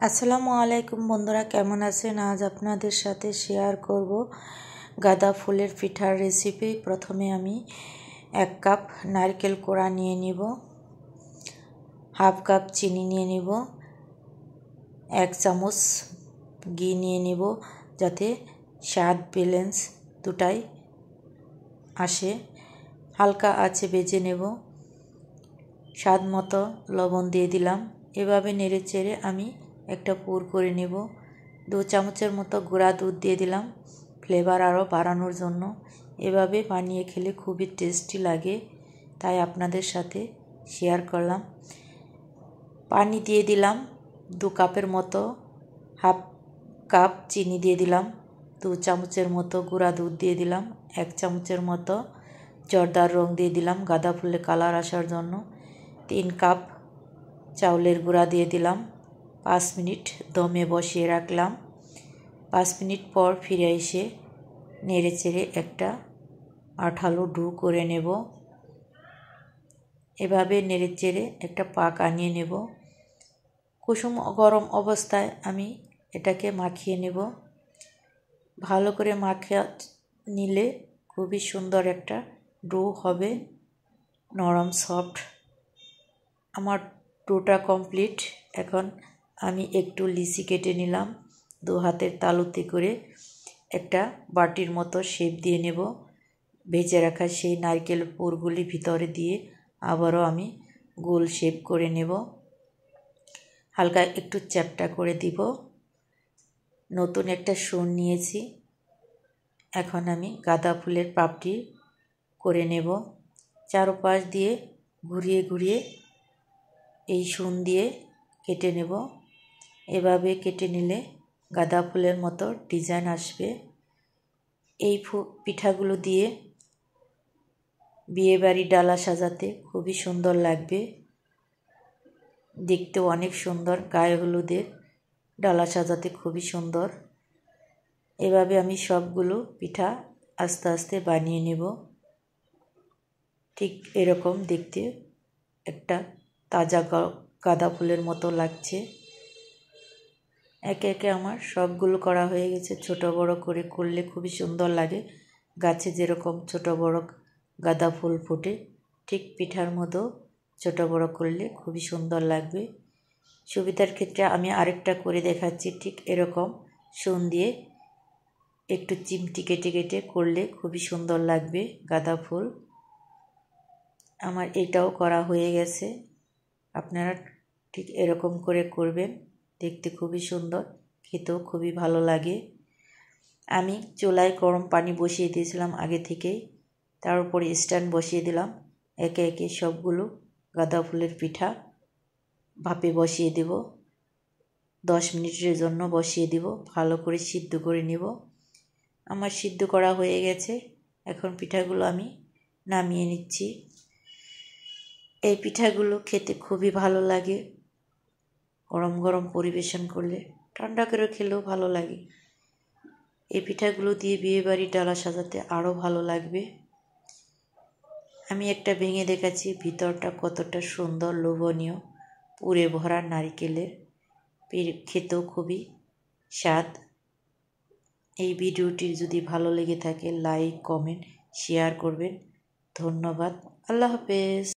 আসসালামু আলাইকুম বন্ধুরা, কেমন আছেন? আজ আপনাদের সাথে শেয়ার করব গাঁদা ফুলের পিঠার রেসিপি। প্রথমে আমি 1 কাপ নারকেল কোড়া নিয়ে নিব, হাফ কাপ চিনি নিয়ে নিব, 1 চামচ ঘি নিয়ে নিব যাতে স্বাদ ব্যালেন্স দুটাই আসে। হালকা আঁচে ভেজে নেব। স্বাদ মতো লবণ দিয়ে দিলাম। এভাবে নেড়ে চেড়ে আমি একটা পুর করে নেব। 2 চামচের মতো গুঁড়া দুধ দিয়ে দিলাম ফ্লেভার আরও বাড়ানোর জন্য। এভাবে বানিয়ে খেলে খুবই টেস্টি লাগে, তাই আপনাদের সাথে শেয়ার করলাম। পানি দিয়ে দিলাম 2 কাপের মতো, হাফ কাপ চিনি দিয়ে দিলাম, 2 চামচের মতো গুঁড়া দুধ দিয়ে দিলাম, 1 চামচের মতো জর্দার রং দিয়ে দিলাম গাঁদা ফুলে কালার আসার জন্য, 3 কাপ চাউলের গুঁড়া দিয়ে দিলাম। 5 মিনিট দমে বসিয়ে রাখলাম। 5 মিনিট পর ফিরে এসে নেড়ে চেড়ে একটা আঠালো ডো করে নেব। এভাবে নেড়ে চেড়ে একটা পাক আনিয়ে নেব। কুসুম গরম অবস্থায় আমি এটাকে মাখিয়ে নেব। ভালো করে মাখিয়ে নিলে খুবই সুন্দর একটা ডো হবে, নরম সফট। আমার ডোটা কমপ্লিট। এখন আমি একটু লিচি কেটে নিলাম, 2 হাতের তালুতে করে একটা বাটির মতো শেপ দিয়ে নেব। ভেজে রাখা সেই নারকেল পুরগুলি ভিতরে দিয়ে আবারও আমি গোল শেপ করে নেব। হালকা একটু চ্যাপ্টা করে দিব। নতুন একটা শোন নিয়েছি। এখন আমি গাঁদা ফুলের পাপড়ি করে নেব। চারপাশ দিয়ে ঘুরিয়ে ঘুরিয়ে এই শোন দিয়ে কেটে নেব। এভাবে কেটে নিলে গাঁদা ফুলের মতো ডিজাইন আসবে। এই পিঠাগুলো দিয়ে বিয়েবাড়ির ডালা সাজাতে খুবই সুন্দর লাগবে, দেখতেও অনেক সুন্দর। গায়ে হলুদের ডালা সাজাতে খুবই সুন্দর। এভাবে আমি সবগুলো পিঠা আস্তে আস্তে বানিয়ে নেব। ঠিক এরকম দেখতে একটা তাজা গাঁদা ফুলের মতো লাগছে। একে একে আমার সবগুলো করা হয়ে গেছে। ছোট বড় করে করলে খুবই সুন্দর লাগে। গাছে যেরকম ছোট বড় গাঁদা ফুল ফোটে, ঠিক পিঠার মতো ছোট বড় করলে খুবই সুন্দর লাগবে। সুবিধার ক্ষেত্রে আমি আরেকটা করে দেখাচ্ছি। ঠিক এরকম শোন দিয়ে একটু চিমটি কেটে কেটে করলে খুবই সুন্দর লাগবে গাঁদা ফুল। আমার এটাও করা হয়ে গেছে। আপনারা ঠিক এরকম করে করবেন, দেখতে খুবই সুন্দর, খেতেও খুবই ভালো লাগে। আমি চুলায় গরম পানি বসিয়ে দিয়েছিলাম আগে থেকেই, তার উপরে স্ট্যান্ড বসিয়ে দিলাম। একে একে সবগুলো গাঁদা ফুলের পিঠা ভাপে বসিয়ে দেব। 10 মিনিটের জন্য বসিয়ে দেব। ভালো করে সিদ্ধ করে নেব। আমার সিদ্ধ করা হয়ে গেছে। এখন পিঠাগুলো আমি নামিয়ে নিচ্ছি। এই পিঠাগুলো খেতে খুবই ভালো লাগে। গরম গরম পরিবেশন করলে, ঠান্ডা করে খেলেও ভালো লাগে। এই পিঠাগুলো দিয়ে বিয়েবাড়ির ডালা সাজাতে আরও ভালো লাগবে। আমি একটা ভেঙে দেখাচ্ছি ভিতরটা কতটা সুন্দর, লোভনীয়, পুরে ভরা নারকেলের। খেতেও খুবই স্বাদ। এই ভিডিওটি যদি ভালো লেগে থাকে লাইক, কমেন্ট, শেয়ার করবেন। ধন্যবাদ। আল্লাহ হাফেজ।